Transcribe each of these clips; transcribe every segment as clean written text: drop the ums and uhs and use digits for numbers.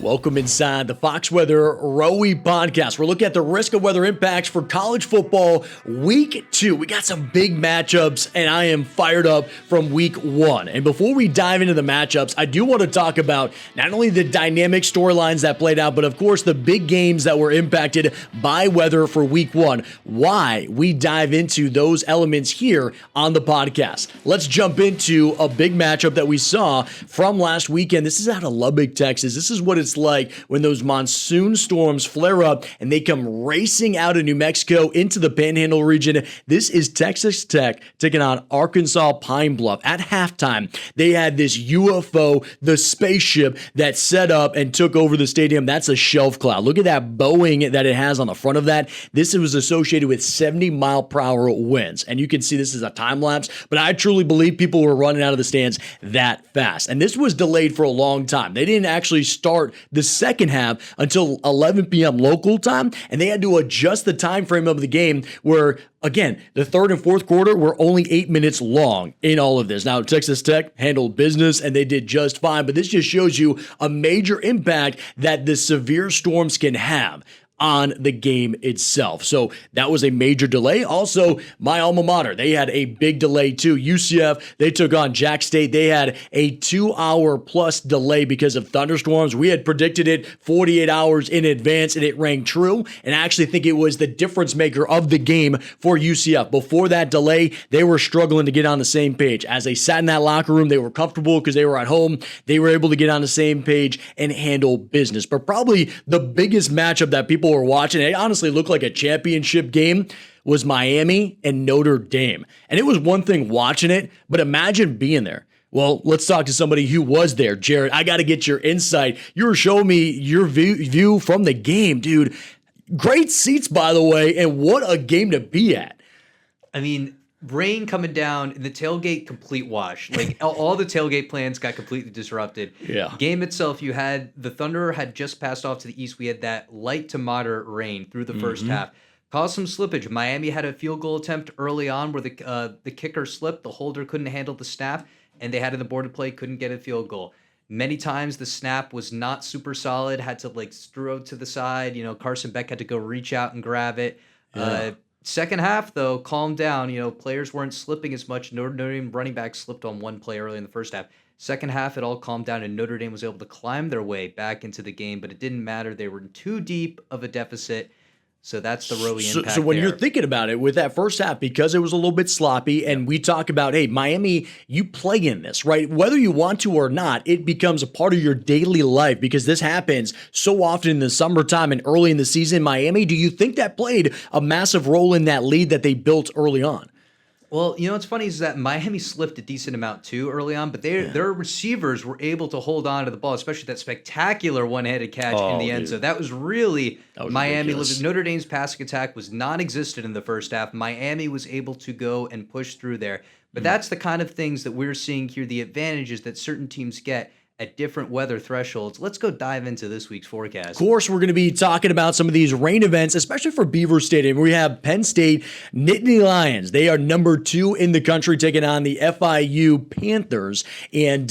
Welcome inside the Fox Weather ROWI podcast. We're looking at the risk of weather impacts for college football week 2. We got some big matchups, and I am fired up from week 1. And before we dive into the matchups, I do want to talk about not only the dynamic storylines that played out, but of course the big games that were impacted by weather for week 1. Why we dive into those elements here on the podcast. Let's jump into a big matchup that we saw from last weekend. This is out of Lubbock, Texas. This is what it's like when those monsoon storms flare up and they come racing out of New Mexico into the Panhandle region. This is Texas Tech taking on Arkansas Pine Bluff. At halftime, they had this UFO, the spaceship that set up and took over the stadium. That's a shelf cloud. Look at that Boeing that it has on the front of that. This was associated with 70-mile-per-hour winds. And you can see this is a time lapse, but I truly believe people were running out of the stands that fast. And this was delayed for a long time. They didn't actually start the second half until 11 p.m. local time, and they had to adjust the time frame of the game where, again, the third and fourth quarter were only 8 minutes long in all of this. Now, Texas Tech handled business, and they did just fine, but this just shows you a major impact that the severe storms can have on the game itself. So that was a major delay. Also, my alma mater, they had a big delay too. UCF, they took on Jack State. They had a 2-hour plus delay because of thunderstorms. We had predicted it 48 hours in advance, and it rang true. And I actually think it was the difference maker of the game for UCF. Before that delay, they were struggling to get on the same page. As they sat in that locker room, they were comfortable because they were at home. They were able to get on the same page and handle business. But probably the biggest matchup that people were watching, it honestly looked like a championship game, was Miami and Notre Dame. And it was one thing watching it, but imagine being there. Well, let's talk to somebody who was there. Jared, I got to get your insight. You were showing me your view from the game, dude. Great seats, by the way, and what a game to be at. I mean, rain coming down, and the tailgate complete wash. Like all the tailgate plans got completely disrupted. Yeah. Game itself, you had the Thunder had just passed off to the east. We had that light to moderate rain through the first half. Caused some slippage. Miami had a field goal attempt early on where the kicker slipped. The holder couldn't handle the snap, and they had in the boarded play, couldn't get a field goal. Many times the snap was not super solid, had to like throw to the side. You know, Carson Beck had to go reach out and grab it. Yeah. Second half, though, calmed down. You know, players weren't slipping as much. Notre Dame running back slipped on one play early in the first half. Second half, it all calmed down, and Notre Dame was able to climb their way back into the game, but it didn't matter. They were too deep of a deficit. So that's the ROWI impact. So when there. you're thinking about it with that first half, because it was a little bit sloppy, and we talk about, hey, Miami, you play in this, right? Whether you want to or not, it becomes a part of your daily life because this happens so often in the summertime and early in the season. Miami, do you think that played a massive role in that lead that they built early on? Well, you know what's funny is that Miami slipped a decent amount too early on, but their receivers were able to hold on to the ball, especially that spectacular one-handed catch in the end zone. That was really Miami. Notre Dame's passing attack was non-existent in the first half. Miami was able to go and push through there. But that's the kind of things that we're seeing here, the advantages that certain teams get at different weather thresholds. Let's go dive into this week's forecast. Of course, we're going to be talking about some of these rain events, especially for Beaver Stadium. We have Penn State Nittany Lions. They are number 2 in the country, taking on the FIU Panthers. And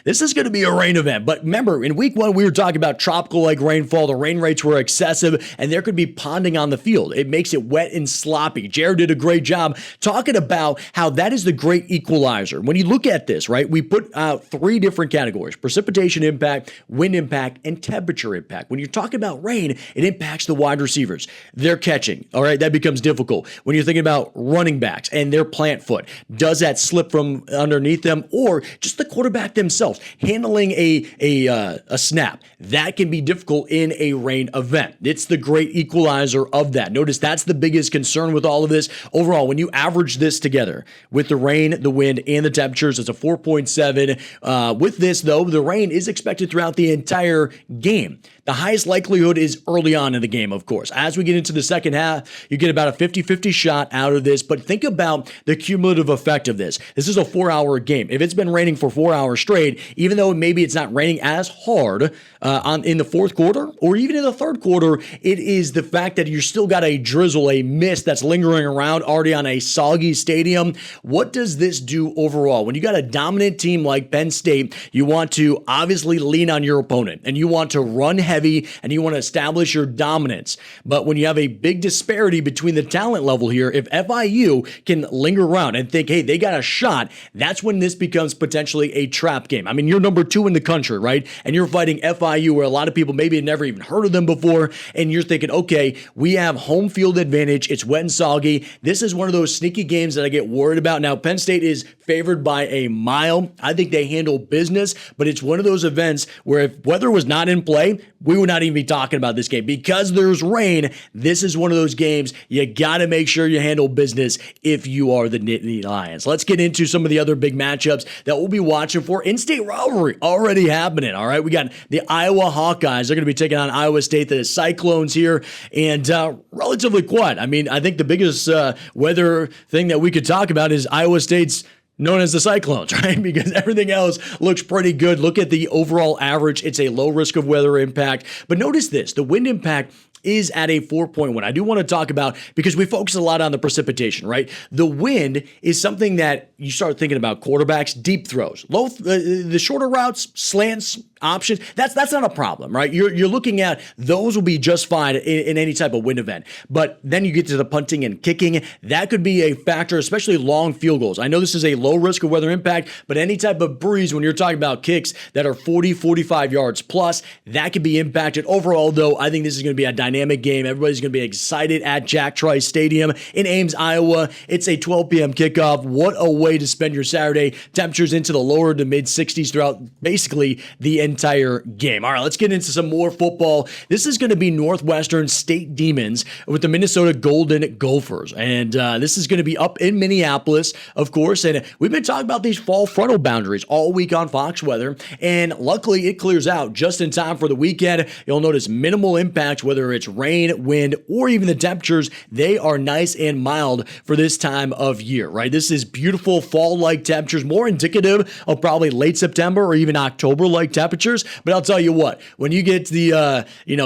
this is going to be a rain event. But remember, in week 1, we were talking about tropical-like rainfall. The rain rates were excessive, and there could be ponding on the field. It makes it wet and sloppy. Jared did a great job talking about how that is the great equalizer. When you look at this, right, we put out 3 different categories: precipitation impact, wind impact, and temperature impact. When you're talking about rain, it impacts the wide receivers. They're catching, all right? That becomes difficult. When you're thinking about running backs and their plant foot, does that slip from underneath them, or just the quarterback themselves handling a snap? That can be difficult in a rain event. It's the great equalizer of that. Notice that's the biggest concern with all of this. Overall, when you average this together with the rain, the wind, and the temperatures, it's a 4.7. With this, though, the rain is expected throughout the entire game. The highest likelihood is early on in the game, of course. As we get into the second half, you get about a 50-50 shot out of this, but think about the cumulative effect of this. This is a 4-hour game. If it's been raining for 4 hours straight, even though maybe it's not raining as hard in the fourth quarter or even in the third quarter, it is the fact that you still got a drizzle, a mist that's lingering around already on a soggy stadium. What does this do overall? When you got a dominant team like Penn State, you want to to obviously lean on your opponent, and you want to run heavy, and you want to establish your dominance. But when you have a big disparity between the talent level here, if FIU can linger around and think, hey, they got a shot, that's when this becomes potentially a trap game. I mean, you're number 2 in the country, right? And you're fighting FIU, where a lot of people maybe had never even heard of them before, and you're thinking, okay, we have home field advantage. It's wet and soggy. This is one of those sneaky games that I get worried about. Now, Penn State is favored by a mile. I think they handle business, but it's one of those events where if weather was not in play, we would not even be talking about this game. Because there's rain, this is one of those games you got to make sure you handle business if you are the Nittany Lions. Let's get into some of the other big matchups that we'll be watching for. In-state rivalry already happening, all right? We got the Iowa Hawkeyes. They're going to be taking on Iowa State, the Cyclones here, and relatively quiet. I mean, I think the biggest weather thing that we could talk about is Iowa State's known as the Cyclones, right? Because everything else looks pretty good. Look at the overall average. It's a low risk of weather impact. But notice this, the wind impact is at a 4.1. I do want to talk about, because we focus a lot on the precipitation, right? The wind is something that you start thinking about quarterbacks, deep throws, the shorter routes, slants, options. That's not a problem, right? You're looking at those will be just fine in any type of wind event. But then you get to the punting and kicking. That could be a factor, especially long field goals. I know this is a low risk of weather impact, but any type of breeze, when you're talking about kicks that are 40, 45 yards plus, that could be impacted. Overall, though, I think this is going to be a dynamic game. Everybody's going to be excited at Jack Trice Stadium in Ames, Iowa. It's a 12 p.m. kickoff. What a way to spend your Saturday. Temperatures into the lower to mid 60s throughout basically the entire game. All right, let's get into some more football. This is going to be Northwestern State Demons with the Minnesota Golden Gophers. And this is going to be up in Minneapolis, of course. And we've been talking about these fall frontal boundaries all week on Fox Weather. And luckily, it clears out just in time for the weekend. You'll notice minimal impacts, whether it's rain, wind, or even the temperatures. They are nice and mild for this time of year, right? This is beautiful fall-like temperatures, more indicative of probably late September or even October-like temperatures. But I'll tell you what, when you get the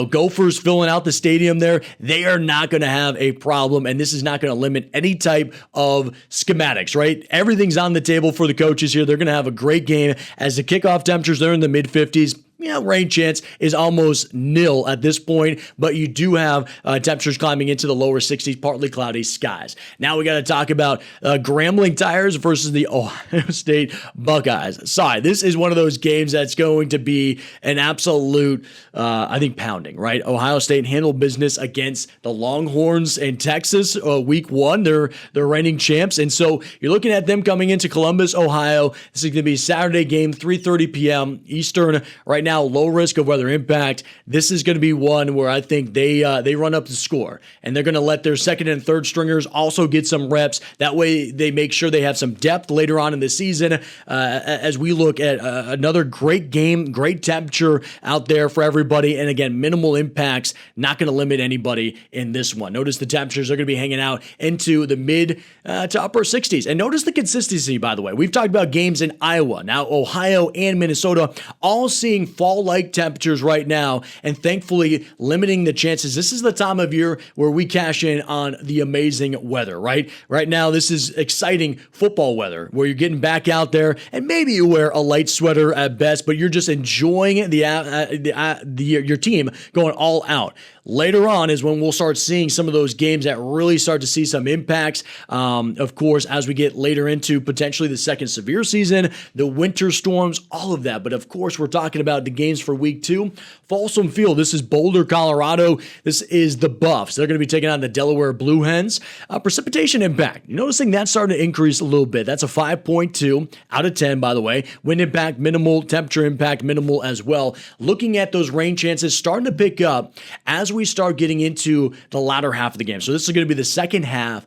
Gophers filling out the stadium there, they are not going to have a problem, and this is not going to limit any type of schematics, right? Everything's on the table for the coaches here. They're going to have a great game as the kickoff temperatures, they're in the mid-50s. Rain chance is almost nil at this point, but you do have temperatures climbing into the lower 60s, partly cloudy skies. Now we got to talk about Grambling Tigers versus the Ohio State Buckeyes. Sorry, this is one of those games that's going to be an absolute, I think, pounding, right? Ohio State handled business against the Longhorns in Texas week 1. They're reigning champs, and so you're looking at them coming into Columbus, Ohio. This is going to be a Saturday game, 3:30 p.m. Eastern. Right now, low risk of weather impact. This is going to be one where I think they run up the score, and they're going to let their second and third stringers also get some reps. That way, they make sure they have some depth later on in the season. As we look at another great game, great temperature out there for everybody, and again, minimal impacts. Not going to limit anybody in this one. Notice the temperatures are going to be hanging out into the mid to upper 60s, and notice the consistency. By the way, we've talked about games in Iowa, now Ohio and Minnesota, all seeing fall-like temperatures right now, and thankfully limiting the chances. This is the time of year where we cash in on the amazing weather, right? Right now, this is exciting football weather where you're getting back out there, and maybe you wear a light sweater at best, but you're just enjoying your team going all out. Later on is when we'll start seeing some of those games that really start to see some impacts. Of course, as we get later into potentially the second severe season, the winter storms, all of that. But of course, we're talking about the games for week 2. Folsom Field, this is Boulder, Colorado. This is the Buffs. They're going to be taking on the Delaware Blue Hens. Precipitation impact. You're noticing that's starting to increase a little bit. That's a 5.2 out of 10, by the way. Wind impact, minimal. Temperature impact, minimal as well. Looking at those rain chances starting to pick up as we start getting into the latter half of the game. So this is going to be the second half.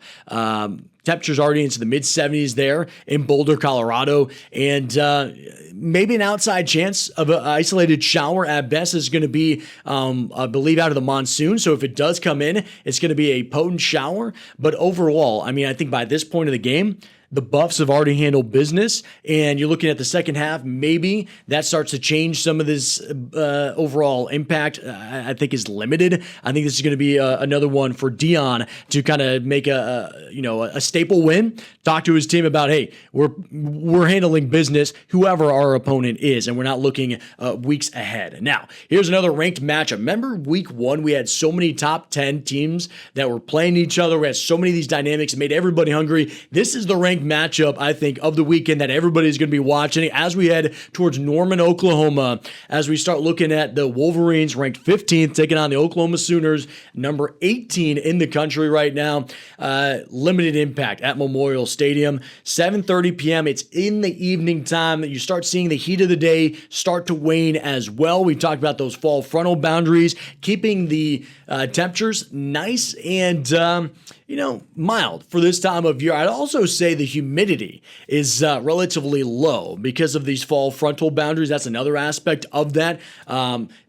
Temperatures already into the mid-70s there in Boulder, Colorado, and maybe an outside chance of an isolated shower at best is going to be, I believe, out of the monsoon. So if it does come in, it's going to be a potent shower. But overall, I mean, I think by this point of the game, The Buffs have already handled business, and you're looking at the second half. Maybe that starts to change some of this overall impact. I think is limited. I think this is going to be another one for Dion to kind of make a staple win. Talk to his team about, hey, we're handling business, whoever our opponent is, and we're not looking weeks ahead. Now, here's another ranked matchup. Remember week 1, we had so many top 10 teams that were playing each other. We had so many of these dynamics. It made everybody hungry. This is the ranked matchup, I think, of the weekend that everybody's going to be watching as we head towards Norman, Oklahoma, as we start looking at the Wolverines ranked 15th, taking on the Oklahoma Sooners, number 18 in the country right now. Limited impact at Memorial Stadium, 7:30 p.m. It's in the evening time that you start seeing the heat of the day start to wane as well. We talked about those fall frontal boundaries, keeping the temperatures nice and mild for this time of year. I'd also say the humidity is relatively low because of these fall frontal boundaries. That's another aspect of that,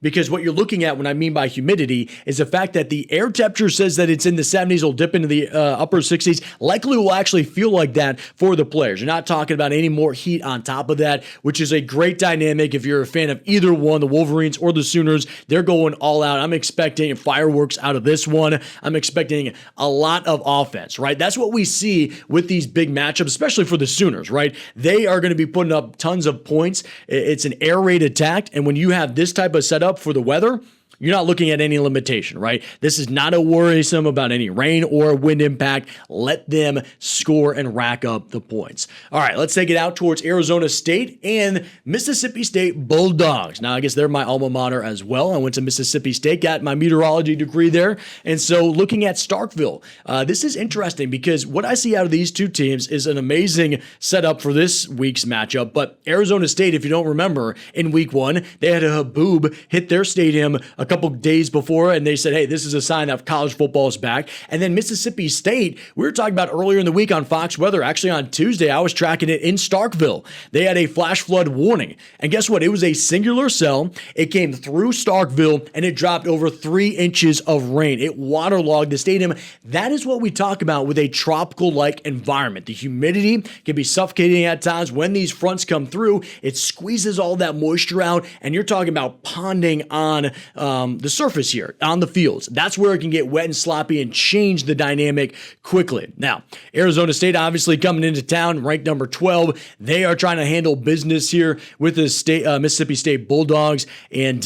because what you're looking at when I mean by humidity is the fact that the air temperature says that it's in the 70s, will dip into the upper 60s. Likely will actually feel like that for the players. You're not talking about any more heat on top of that, which is a great dynamic if you're a fan of either one, the Wolverines or the Sooners. They're going all out. I'm expecting fireworks out of this one. I'm expecting a lot of offense, right? That's what we see with these big matchups, especially for the Sooners, right? They are going to be putting up tons of points. It's an air raid attack. And when you have this type of setup for the weather, you're not looking at any limitation, right? This is not a worrisome about any rain or wind impact. Let them score and rack up the points. All right, let's take it out towards Arizona State and Mississippi State Bulldogs. Now, I guess they're my alma mater as well. I went to Mississippi State, got my meteorology degree there. And so looking at Starkville, this is interesting because what I see out of these two teams is an amazing setup for this week's matchup. But Arizona State, if you don't remember, in week 1, they had a haboob hit their stadium a couple days before, and they said, hey, this is a sign that college football is back. And then Mississippi State, we were talking about earlier in the week on Fox Weather. Actually, on Tuesday, I was tracking it in Starkville. They had a flash flood warning. And guess what? It was a singular cell. It came through Starkville, and it dropped over 3 inches of rain. It waterlogged the stadium. That is what we talk about with a tropical-like environment. The humidity can be suffocating at times. When these fronts come through, it squeezes all that moisture out, and you're talking about ponding on the surface here on the fields. That's where it can get wet and sloppy and change the dynamic quickly. Now, Arizona State obviously coming into town, ranked number 12. They are trying to handle business here with the Mississippi State Bulldogs. And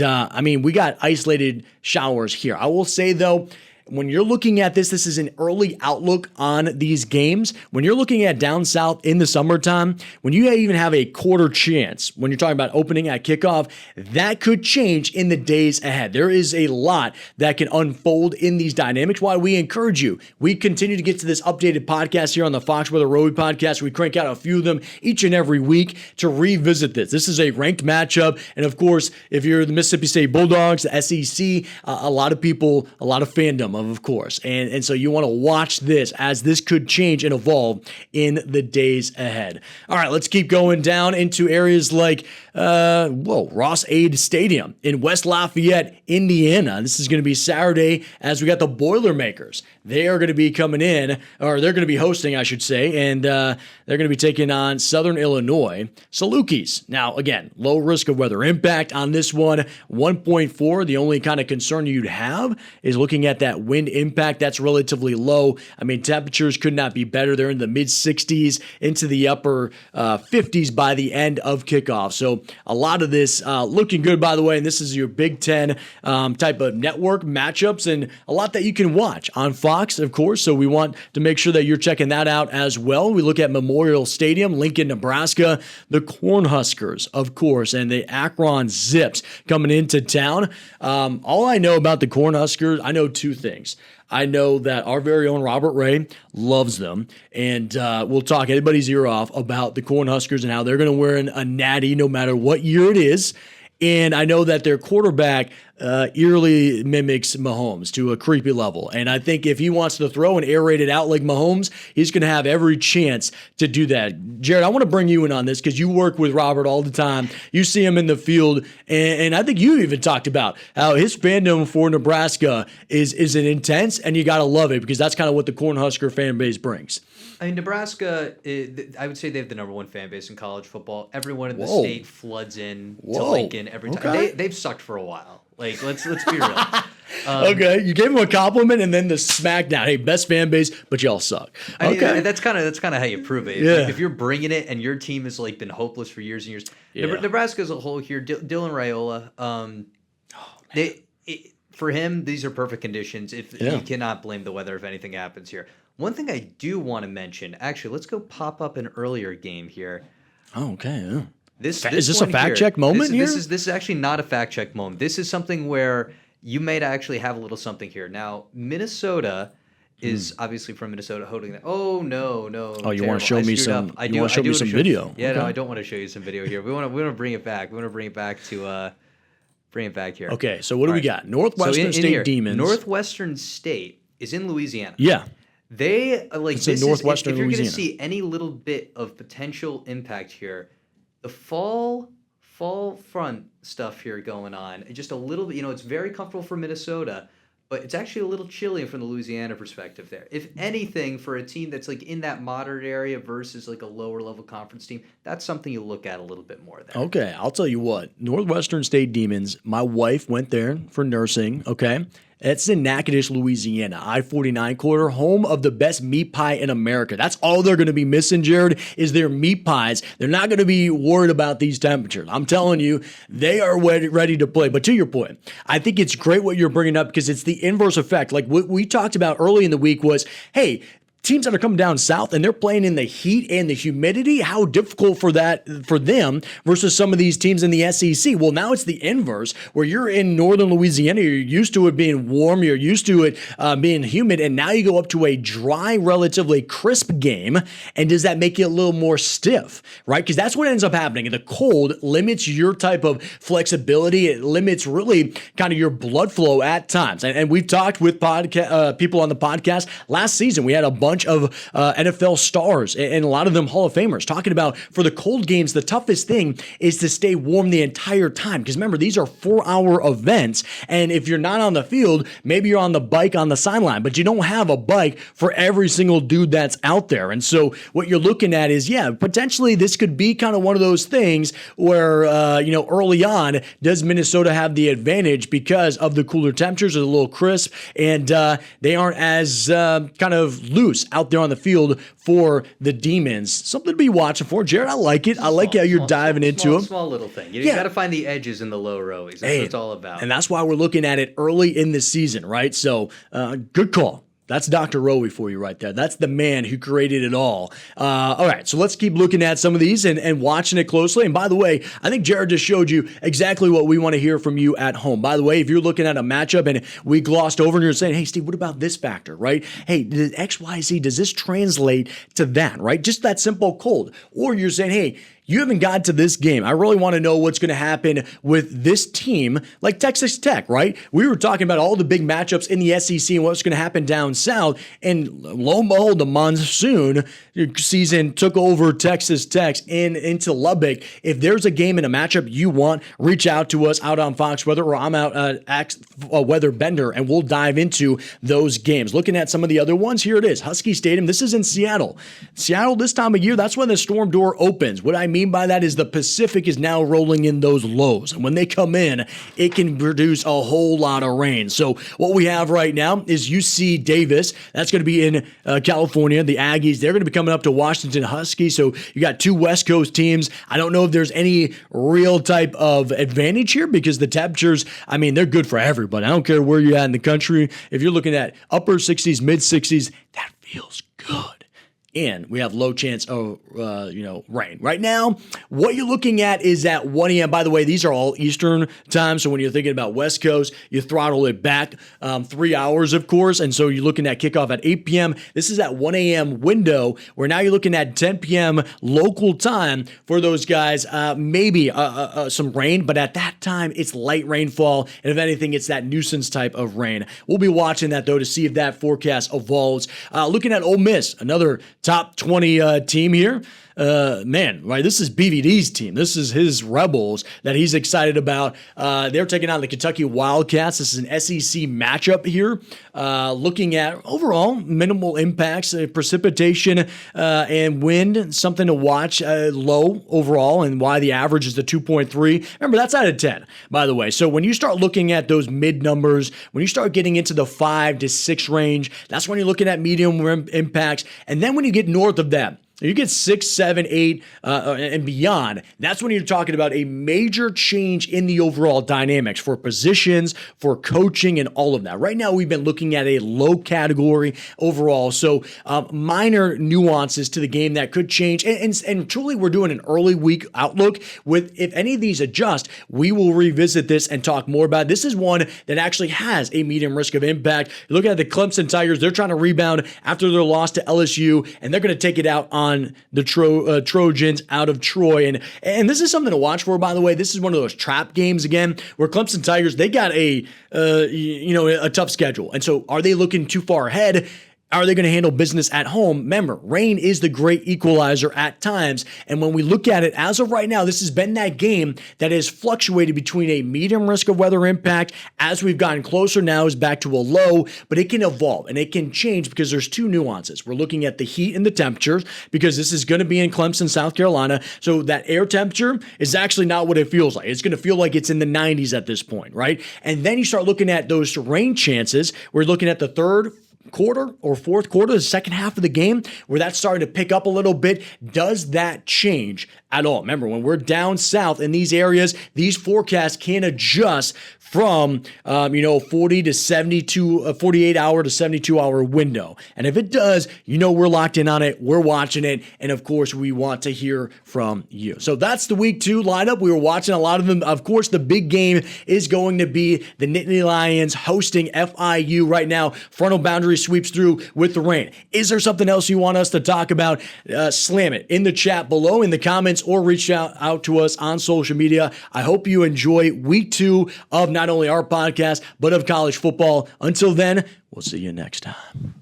we got isolated showers here. I will say, though, when you're looking at this is an early outlook on these games. When you're looking at down south in the summertime, when you even have a quarter chance, when you're talking about opening at kickoff, that could change in the days ahead. There is a lot that can unfold in these dynamics. Why we encourage you. We continue to get to this updated podcast here on the Fox Weather ROWI podcast. We crank out a few of them each and every week to revisit this. This is a ranked matchup. And of course, if you're the Mississippi State Bulldogs, the SEC, a lot of people, a lot of fandom of course. And so you want to watch this as this could change and evolve in the days ahead. All right, let's keep going down into areas like Ross-Ade Stadium in West Lafayette, Indiana. This is going to be Saturday as we got the Boilermakers. They are going to be coming in, or they're going to be hosting, I should say, and they're going to be taking on Southern Illinois Salukis. Now, again, low risk of weather impact on this one, 1.4. The only kind of concern you'd have is looking at that wind impact. That's relatively low. Temperatures could not be better. They're in the mid 60s into the upper 50s by the end of kickoff. So a lot of this looking good, by the way, and this is your Big Ten type of network matchups and a lot that you can watch on Fox, of course. So we want to make sure that you're checking that out as well. We look at Memorial Stadium, Lincoln, Nebraska, the Cornhuskers, of course, and the Akron Zips coming into town. All I know about the Cornhuskers, I know two things. I know that our very own Robert Ray loves them, and we'll talk anybody's ear off about the Cornhuskers and how they're going to wear a natty no matter what year it is. And I know that their quarterback eerily mimics Mahomes to a creepy level. And I think if he wants to throw and aerate it out like Mahomes, he's going to have every chance to do that. Jared, I want to bring you in on this because you work with Robert all the time. You see him in the field, and I think you even talked about how his fandom for Nebraska is an intense, and you got to love it because that's kind of what the Cornhusker fan base brings. I mean, Nebraska, I would say they have the number one fan base in college football. Everyone in the state floods in to Lincoln every time. Okay. They've sucked for a while. Like, let's be real. Okay, you gave him a compliment and then the smackdown. Hey, best fan base, but y'all suck. Okay, I mean, that's kind of how you prove it. Yeah. Like, if you're bringing it and your team has like been hopeless for years and years. Yeah. Nebraska as a whole here, Dylan Raiola, for him, these are perfect conditions. You cannot blame the weather if anything happens here. One thing I do want to mention, actually, let's go pop up an earlier game here. Oh, okay. Yeah. Is this a fact check moment here? This is actually not a fact check moment. This is something where you may actually have a little something here. Now, Minnesota is obviously from Minnesota holding that. Oh no. Oh, you want to show me some? You want to show me some video? Yeah, okay. No, I don't want to show you some video here. We want to bring it back. We want to bring it back to bring it back here. Okay, so what do we got? Northwestern State Demons. Northwestern State is in Louisiana. Yeah. They like it's this in Northwestern if you're Louisiana. going to see any little bit of potential impact here, the fall front stuff here going on, just a little bit, it's very comfortable for Minnesota, but it's actually a little chilly from the Louisiana perspective there. If anything, for a team that's like in that moderate area versus like a lower level conference team, that's something you look at a little bit more there. Okay, I'll tell you what. Northwestern State Demons, my wife went there for nursing, okay? It's in Natchitoches, Louisiana, I-49 corridor, home of the best meat pie in America. That's all they're going to be missing, Jared, is their meat pies. They're not going to be worried about these temperatures. I'm telling you, they are ready to play. But to your point, I think it's great what you're bringing up because it's the inverse effect. Like what we talked about early in the week was, hey, teams that are coming down south and they're playing in the heat and the humidity, how difficult for them versus some of these teams in the SEC. Well, now it's the inverse where you're in northern Louisiana, you're used to it being warm, you're used to it being humid, and now you go up to a dry, relatively crisp game, and does that make you a little more stiff, right? Because that's what ends up happening. The cold limits your type of flexibility. It limits really kind of your blood flow at times. And we've talked with people on the podcast last season. We had a bunch of NFL stars and a lot of them Hall of Famers talking about for the cold games, the toughest thing is to stay warm the entire time. Because remember, these are 4-hour events. And if you're not on the field, maybe you're on the bike on the sideline, but you don't have a bike for every single dude that's out there. And so what you're looking at is, potentially this could be kind of one of those things where, early on, does Minnesota have the advantage because of the cooler temperatures, are a little crisp, and they aren't as kind of loose out there on the field for the Demons. Something to be watching for. Jared, I like it. I like how you're diving into them. Small little thing. You got to find the edges in the low ROWIs. That's what it's all about. And that's why we're looking at it early in the season, right? So good call. That's Dr. ROWI for you right there. That's the man who created it all. All right, so let's keep looking at some of these and watching it closely. And by the way, I think Jared just showed you exactly what we want to hear from you at home. By the way, if you're looking at a matchup and we glossed over and you're saying, hey, Steve, what about this factor, right? Hey, does X, Y, Z, does this translate to that, right? Just that simple cold. Or you're saying, hey, you haven't got to this game. I really want to know what's going to happen with this team like Texas Tech, right? We were talking about all the big matchups in the SEC and what's going to happen down south. And lo and behold, the monsoon season took over Texas Tech into Lubbock. If there's a game and a matchup you want, reach out to us out on Fox Weather, or I'm out at Weather Bender, and we'll dive into those games. Looking at some of the other ones, here it is. Husky Stadium. This is in Seattle. Seattle, this time of year, that's when the storm door opens. What I mean by that is the Pacific is now rolling in those lows. And when they come in, it can produce a whole lot of rain. So what we have right now is UC Davis. That's going to be in California. The Aggies, they're going to be coming up to Washington Husky. So you got two West Coast teams. I don't know if there's any real type of advantage here because the temperatures, I mean, they're good for everybody. I don't care where you're at in the country. If you're looking at upper 60s, mid 60s, that feels good. and we have low chance of, rain. Right now, what you're looking at is at 1 a.m. By the way, these are all Eastern time. So when you're thinking about West Coast, you throttle it back 3 hours, of course. And so you're looking at kickoff at 8 p.m. This is at 1 a.m. window, where now you're looking at 10 p.m. local time for those guys. Maybe some rain, but at that time, it's light rainfall. And if anything, it's that nuisance type of rain. We'll be watching that, though, to see if that forecast evolves. Looking at Ole Miss, another top 20 team here. This is BVD's team. This is his Rebels that he's excited about. They're taking on the Kentucky Wildcats. This is an SEC matchup here. Looking at overall minimal impacts, precipitation and wind, something to watch. Low overall, and why the average is the 2.3. Remember, that's out of 10, by the way. So when you start looking at those mid numbers, when you start getting into the 5 to 6 range, that's when you're looking at medium impacts. And then when you get north of that, you get 6, 7, 8, and beyond. That's when you're talking about a major change in the overall dynamics for positions, for coaching, and all of that. Right now, we've been looking at a low category overall. So minor nuances to the game that could change. And truly, we're doing an early week outlook with, if any of these adjust, we will revisit this and talk more about it. This is one that actually has a medium risk of impact. You look at the Clemson Tigers, they're trying to rebound after their loss to LSU, and they're going to take it out on the Trojans out of Troy. And this is something to watch for, by the way. This is one of those trap games, again, where Clemson Tigers, they got a tough schedule. And so are they looking too far ahead? Are they going to handle business at home? Remember, rain is the great equalizer at times. And when we look at it, as of right now, this has been that game that has fluctuated between a medium risk of weather impact. As we've gotten closer now, is back to a low, but it can evolve and it can change because there's two nuances. We're looking at the heat and the temperatures, because this is going to be in Clemson, South Carolina. So that air temperature is actually not what it feels like. It's going to feel like it's in the 90s at this point, right? And then you start looking at those rain chances. We're looking at the third quarter or fourth quarter, the second half of the game, where that's starting to pick up a little bit. Does that change at all? Remember, when we're down south in these areas, these forecasts can adjust from 40 to 72, 48 hour to 72 hour window. And if it does, we're locked in on it. We're watching it. And of course, we want to hear from you. So that's the week 2 lineup. We were watching a lot of them. Of course, the big game is going to be the Nittany Lions hosting FIU right now. Frontal boundary sweeps through with the rain. Is there something else you want us to talk about? Slam it in the chat below, in the comments, or reach out to us on social media. I hope you enjoy week 2 of not only our podcast, but of college football. Until then, we'll see you next time.